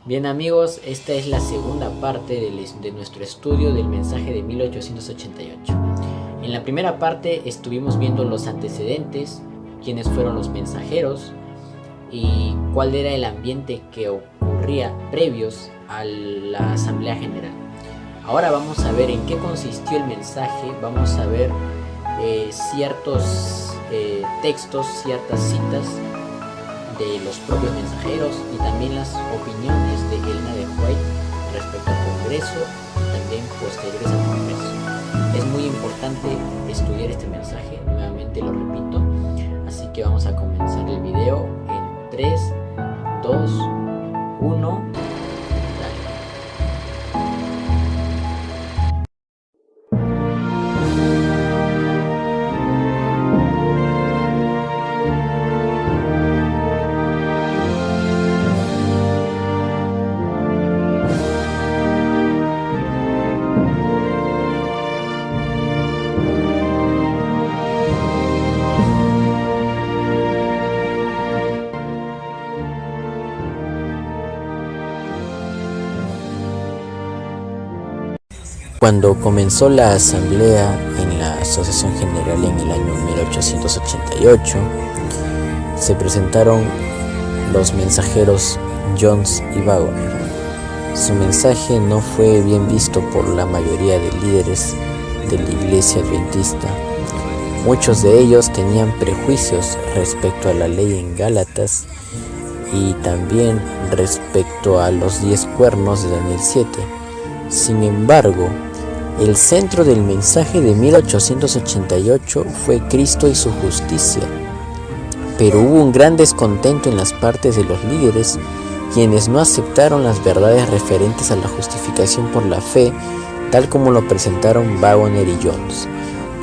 Bien amigos, esta es la segunda parte de nuestro estudio del mensaje de 1888. En la primera parte estuvimos viendo los antecedentes, quiénes fueron los mensajeros y cuál era el ambiente que ocurría previos a la Asamblea General. Ahora vamos a ver en qué consistió el mensaje, vamos a ver ciertos textos, ciertas citas de los propios mensajeros y también las opiniones de Elena de White respecto al Congreso y también posteriores al Congreso. Es muy importante estudiar este mensaje, nuevamente lo repito, así que vamos a comenzar el video en 3, 2, 1... Cuando comenzó la asamblea en la Asociación General en el año 1888, se presentaron los mensajeros Jones y Waggoner. Su mensaje no fue bien visto por la mayoría de líderes de la Iglesia Adventista. Muchos de ellos tenían prejuicios respecto a la ley en Gálatas y también respecto a los 10 cuernos de Daniel 7. Sin embargo, el centro del mensaje de 1888 fue Cristo y su justicia, pero hubo un gran descontento en las partes de los líderes, quienes no aceptaron las verdades referentes a la justificación por la fe, tal como lo presentaron Waggoner y Jones.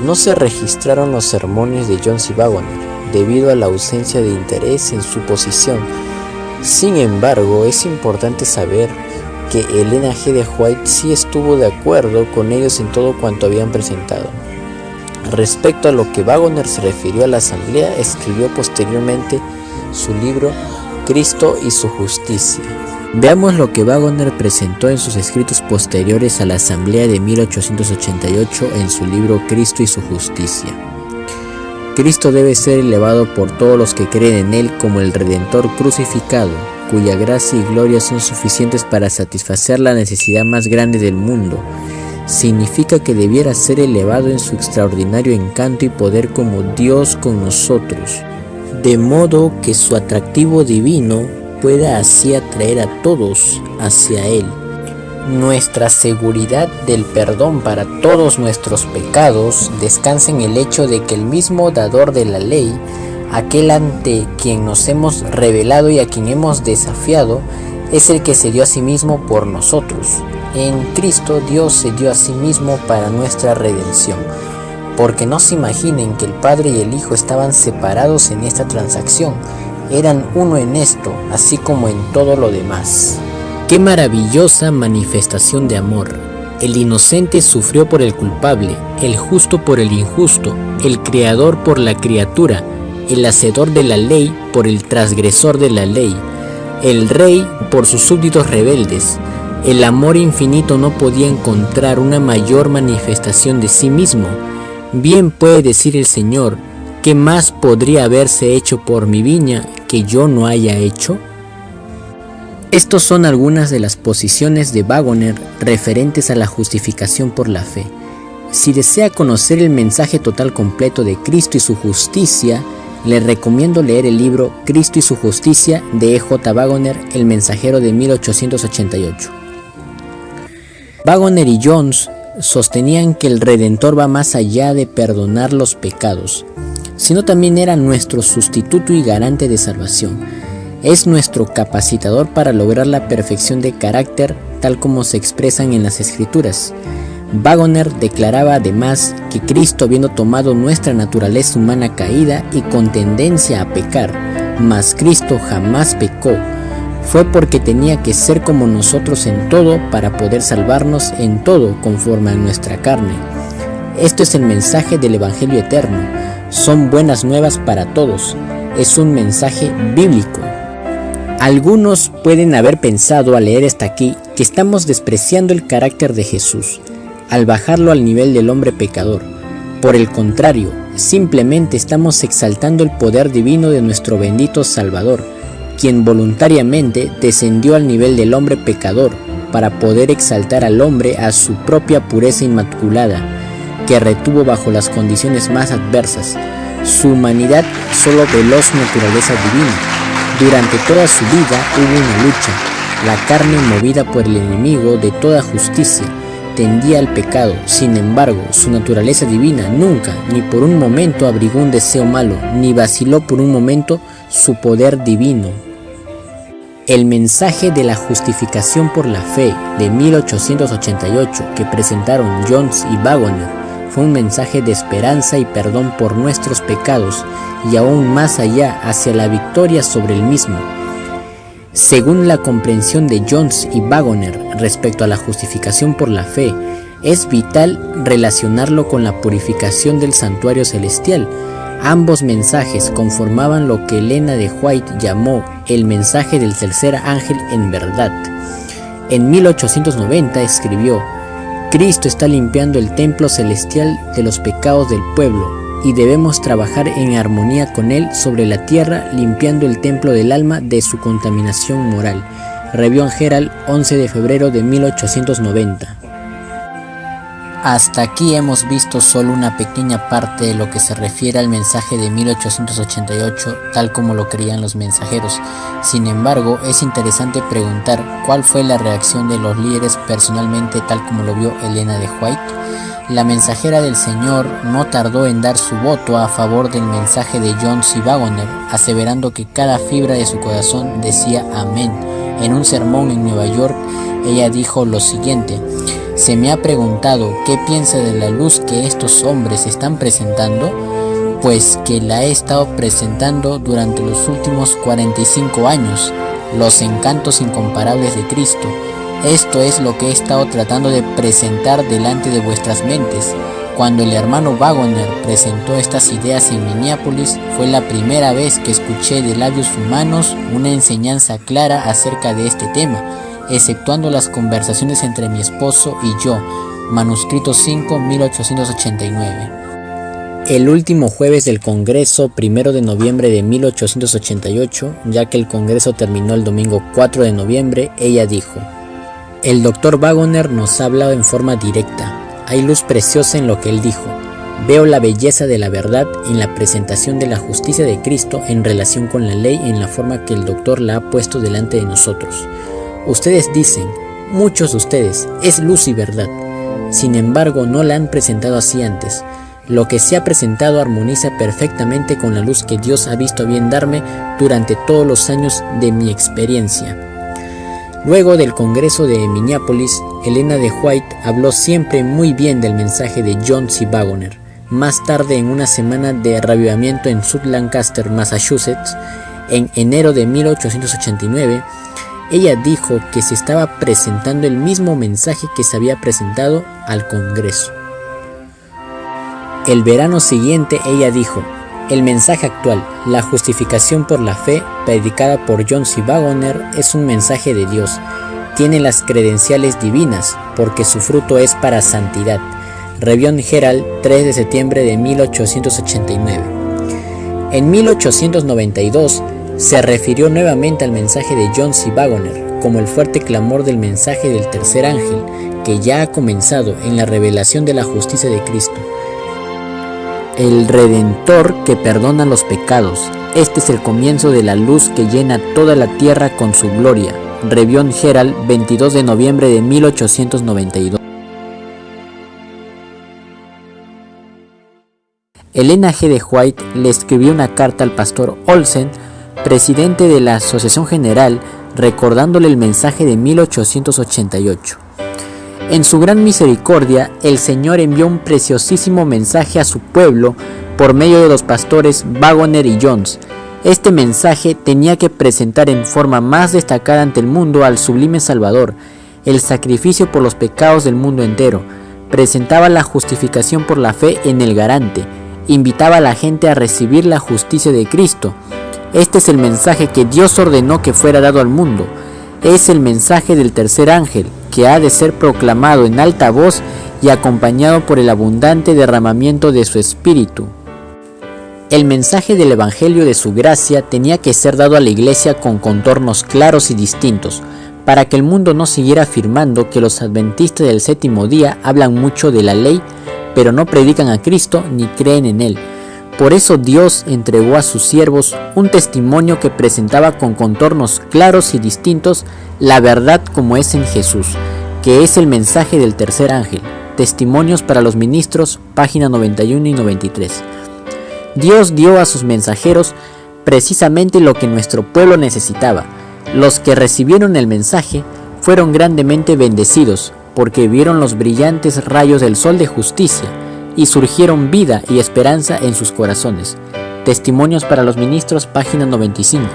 No se registraron los sermones de Jones y Waggoner, debido a la ausencia de interés en su posición. Sin embargo, es importante saber que Elena G. de White sí estuvo de acuerdo con ellos en todo cuanto habían presentado. Respecto a lo que Waggoner se refirió a la asamblea, escribió posteriormente su libro Cristo y su justicia. Veamos lo que Waggoner presentó en sus escritos posteriores a la asamblea de 1888 en su libro Cristo y su justicia. Cristo debe ser elevado por todos los que creen en él como el Redentor crucificado, cuya gracia y gloria son suficientes para satisfacer la necesidad más grande del mundo. Significa que debiera ser elevado en su extraordinario encanto y poder como Dios con nosotros, de modo que su atractivo divino pueda así atraer a todos hacia él. Nuestra seguridad del perdón para todos nuestros pecados descansa en el hecho de que el mismo dador de la ley, aquel ante quien nos hemos rebelado y a quien hemos desafiado, es el que se dio a sí mismo por nosotros. En Cristo Dios se dio a sí mismo para nuestra redención, porque no se imaginen que el Padre y el Hijo estaban separados en esta transacción, eran uno en esto, así como en todo lo demás. ¡Qué maravillosa manifestación de amor! El inocente sufrió por el culpable, el justo por el injusto, el creador por la criatura, el hacedor de la ley por el transgresor de la ley, el rey por sus súbditos rebeldes. El amor infinito no podía encontrar una mayor manifestación de sí mismo. Bien puede decir el Señor, ¿qué más podría haberse hecho por mi viña que yo no haya hecho? Estos son algunas de las posiciones de Waggoner referentes a la justificación por la fe. Si desea conocer el mensaje total completo de Cristo y su justicia, le recomiendo leer el libro Cristo y su justicia de E.J. Waggoner, el mensajero de 1888. Waggoner y Jones sostenían que el Redentor va más allá de perdonar los pecados, sino también era nuestro sustituto y garante de salvación. Es nuestro capacitador para lograr la perfección de carácter tal como se expresan en las Escrituras. Waggoner declaraba además que Cristo, habiendo tomado nuestra naturaleza humana caída y con tendencia a pecar, mas Cristo jamás pecó, fue porque tenía que ser como nosotros en todo para poder salvarnos en todo conforme a nuestra carne, Esto es el mensaje del Evangelio eterno. Son buenas nuevas para todos. Es un mensaje bíblico. Algunos pueden haber pensado al leer hasta aquí que estamos despreciando el carácter de Jesús, al bajarlo al nivel del hombre pecador. Por el contrario, simplemente estamos exaltando el poder divino de nuestro bendito Salvador, quien voluntariamente descendió al nivel del hombre pecador para poder exaltar al hombre a su propia pureza inmaculada, que retuvo bajo las condiciones más adversas. Su humanidad solo veló su naturaleza divina. Durante toda su vida hubo una lucha. La carne, movida por el enemigo de toda justicia, tendía al pecado. Sin embargo, su naturaleza divina nunca, ni por un momento, abrigó un deseo malo, ni vaciló por un momento su poder divino. El mensaje de la justificación por la fe de 1888 que presentaron Jones y Wagoner fue un mensaje de esperanza y perdón por nuestros pecados y aún más allá hacia la victoria sobre el mismo. Según la comprensión de Jones y Wagoner respecto a la justificación por la fe, es vital relacionarlo con la purificación del santuario celestial. Ambos mensajes conformaban lo que Elena de White llamó el mensaje del tercer ángel en verdad. En 1890 escribió: Cristo está limpiando el templo celestial de los pecados del pueblo y debemos trabajar en armonía con él sobre la tierra, limpiando el templo del alma de su contaminación moral. Review and Herald, 11 de febrero de 1890. Hasta aquí hemos visto solo una pequeña parte de lo que se refiere al mensaje de 1888, tal como lo creían los mensajeros. Sin embargo, es interesante preguntar cuál fue la reacción de los líderes personalmente, tal como lo vio Elena de White. La mensajera del Señor no tardó en dar su voto a favor del mensaje de Jones y Wagoner, aseverando que cada fibra de su corazón decía amén. En un sermón en Nueva York, ella dijo lo siguiente: se me ha preguntado qué piensa de la luz que estos hombres están presentando, pues que la he estado presentando durante los últimos 45 años, los encantos incomparables de Cristo. Esto es lo que he estado tratando de presentar delante de vuestras mentes. Cuando el hermano Wagoner presentó estas ideas en Minneapolis, fue la primera vez que escuché de labios humanos una enseñanza clara acerca de este tema, exceptuando las conversaciones entre mi esposo y yo. Manuscrito 5, 1889. El último jueves del Congreso, 1 de noviembre de 1888, ya que el Congreso terminó el domingo 4 de noviembre, ella dijo: el Dr. Wagoner nos ha hablado en forma directa. Hay luz preciosa en lo que él dijo. Veo la belleza de la verdad en la presentación de la justicia de Cristo en relación con la ley en la forma que el doctor la ha puesto delante de nosotros. Ustedes dicen, muchos de ustedes, es luz y verdad. Sin embargo, no la han presentado así antes. Lo que se ha presentado armoniza perfectamente con la luz que Dios ha visto bien darme durante todos los años de mi experiencia. Luego del Congreso de Minneapolis, Elena de White habló siempre muy bien del mensaje de Jones y Wagoner. Más tarde, en una semana de reavivamiento en South Lancaster, Massachusetts, en enero de 1889, ella dijo que se estaba presentando el mismo mensaje que se había presentado al Congreso. El verano siguiente, ella dijo: el mensaje actual, la justificación por la fe, predicada por Jones y Wagoner, es un mensaje de Dios. Tiene las credenciales divinas, porque su fruto es para santidad. Review and Herald, 3 de septiembre de 1889. En 1892, se refirió nuevamente al mensaje de Jones y Wagoner como el fuerte clamor del mensaje del tercer ángel, que ya ha comenzado en la revelación de la justicia de Cristo. El Redentor que perdona los pecados. Este es el comienzo de la luz que llena toda la tierra con su gloria. Review and Herald, 22 de noviembre de 1892. Elena G. de White le escribió una carta al pastor Olsen, presidente de la Asociación General, recordándole el mensaje de 1888. En su gran misericordia, el Señor envió un preciosísimo mensaje a su pueblo por medio de los pastores Wagoner y Jones. Este mensaje tenía que presentar en forma más destacada ante el mundo al sublime Salvador, el sacrificio por los pecados del mundo entero. presentaba la justificación por la fe en el garante, invitaba a la gente a recibir la justicia de Cristo. Este es el mensaje que Dios ordenó que fuera dado al mundo. Es el mensaje del tercer ángel, que ha de ser proclamado en alta voz y acompañado por el abundante derramamiento de su espíritu. El mensaje del Evangelio de su gracia tenía que ser dado a la iglesia con contornos claros y distintos, para que el mundo no siguiera afirmando que los adventistas del séptimo día hablan mucho de la ley, pero no predican a Cristo ni creen en Él. Por eso Dios entregó a sus siervos un testimonio que presentaba con contornos claros y distintos la verdad como es en Jesús, que es el mensaje del tercer ángel. Testimonios para los ministros, página 91 y 93. Dios dio a sus mensajeros precisamente lo que nuestro pueblo necesitaba. Los que recibieron el mensaje fueron grandemente bendecidos, porque vieron los brillantes rayos del sol de justicia, y surgieron vida y esperanza en sus corazones. Testimonios para los ministros, página 95.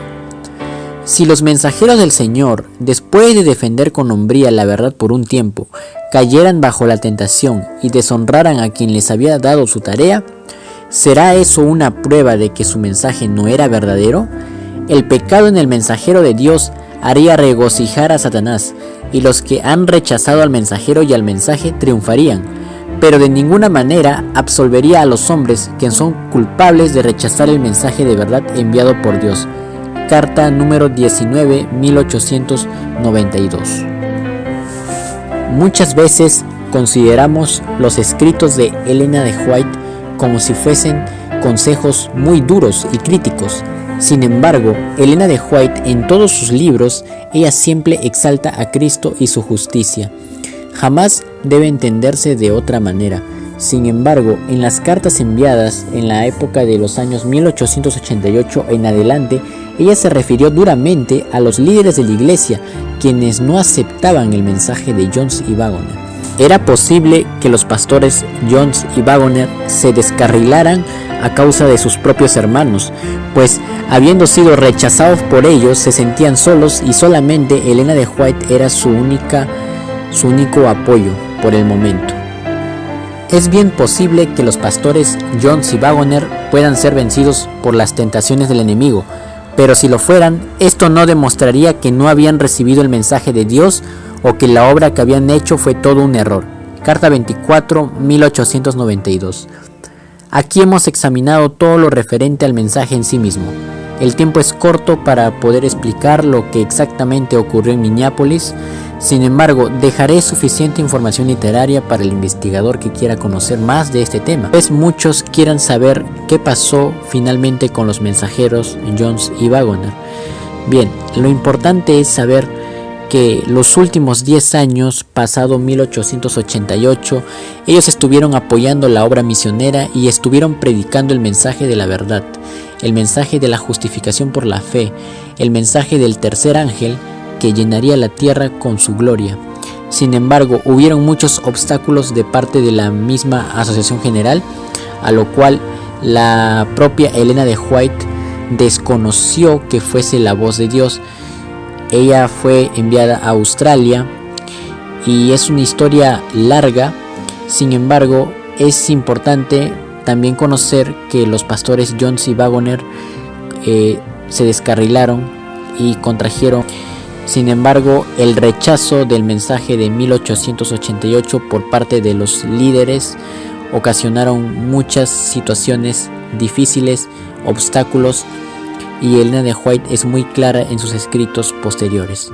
Si los mensajeros del Señor, después de defender con hombría la verdad por un tiempo, cayeran bajo la tentación y deshonraran a quien les había dado su tarea, ¿será eso una prueba de que su mensaje no era verdadero? El pecado en el mensajero de Dios haría regocijar a Satanás, y los que han rechazado al mensajero y al mensaje triunfarían, pero de ninguna manera absolvería a los hombres que son culpables de rechazar el mensaje de verdad enviado por Dios. Carta número 19, 1892. Muchas veces consideramos los escritos de Elena de White como si fuesen consejos muy duros y críticos. Sin embargo, Elena de White, en todos sus libros, ella siempre exalta a Cristo y su justicia. Jamás debe entenderse de otra manera. Sin embargo, en las cartas enviadas en la época de los años 1888 en adelante, ella se refirió duramente a los líderes de la iglesia, quienes no aceptaban el mensaje de Jones y Waggoner. Era posible que los pastores Jones y Waggoner se descarrilaran a causa de sus propios hermanos, pues habiendo sido rechazados por ellos, se sentían solos y solamente Elena de White era su único apoyo por el momento. Es bien posible que los pastores Jones y Waggoner puedan ser vencidos por las tentaciones del enemigo, pero si lo fueran, esto no demostraría que no habían recibido el mensaje de Dios o que la obra que habían hecho fue todo un error. Carta 24, 1892. Aquí hemos examinado todo lo referente al mensaje en sí mismo. El tiempo es corto para poder explicar lo que exactamente ocurrió en Minneapolis. Sin embargo, dejaré suficiente información literaria para el investigador que quiera conocer más de este tema, pues muchos quieran saber qué pasó finalmente con los mensajeros Jones y Waggoner. Bien, lo importante es saber que los últimos 10 años, pasado 1888, ellos estuvieron apoyando la obra misionera y estuvieron predicando el mensaje de la verdad, el mensaje de la justificación por la fe, el mensaje del tercer ángel que llenaría la tierra con su gloria. Sin embargo, hubieron muchos obstáculos de parte de la misma Asociación General, a lo cual la propia Elena de White desconoció que fuese la voz de Dios. Ella fue enviada a Australia y es una historia larga. Sin embargo, es importante también conocer que los pastores Jones y Waggoner se descarrilaron y contrajeron. Sin embargo, el rechazo del mensaje de 1888 por parte de los líderes ocasionaron muchas situaciones difíciles, obstáculos, y Elena de White es muy clara en sus escritos posteriores.